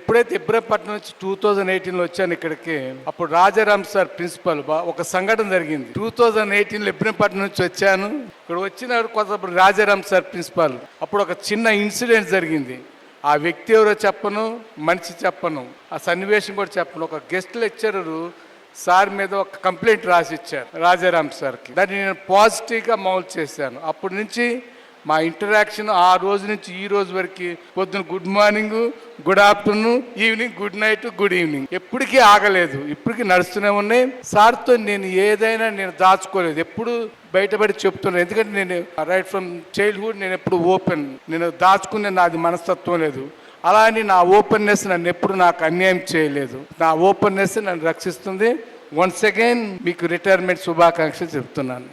ఎప్పుడైతే ఇబ్రహంపట్నం నుంచి 2018లో వచ్చాను ఇక్కడికి, అప్పుడు రాజారాం సార్ ప్రిన్సిపల్ ఒక సంఘటన జరిగింది. 2018లో ఇబ్రహంపట్నం నుంచి వచ్చాను. ఇక్కడ వచ్చిన కొంత రాజారాం సార్ ప్రిన్సిపల్, అప్పుడు ఒక చిన్న ఇన్సిడెంట్ జరిగింది. ఆ వ్యక్తి ఎవరో చెప్పను, మనిషి చెప్పను, ఆ సన్నివేశం కూడా చెప్పను. ఒక గెస్ట్ లెక్చరరు సార్ మీద ఒక కంప్లైంట్ రాసి ఇచ్చారు రాజారాం సార్కి. దాన్ని నేను పాజిటివ్గా మౌల్ చేశాను. అప్పటి నుంచి మా ఇంటరాక్షన్ ఆ రోజు నుంచి ఈ రోజు వరకు పొద్దున good morning, good afternoon, evening good night, good evening, ఎప్పటికీ ఆగలేదు. ఇప్పటికీ నడుస్తూనే ఉన్నాయి. సార్తో నేను ఏదైనా నేను దాచుకోలేదు, ఎప్పుడు బయటపడి చెప్తున్నాను. ఎందుకంటే నేను రైట్ ఫ్రమ్ చైల్డ్హుడ్ నేను ఎప్పుడు ఓపెన్, నేను దాచుకునే నాది మనస్తత్వం లేదు. అలా అని నా ఓపెన్నెస్ నన్ను ఎప్పుడు నాకు అన్యాయం చేయలేదు. నా ఓపెన్నెస్ నన్ను రక్షిస్తుంది. వన్స్ అగైన్ మీకు రిటైర్మెంట్ శుభాకాంక్షలు చెప్తున్నాను.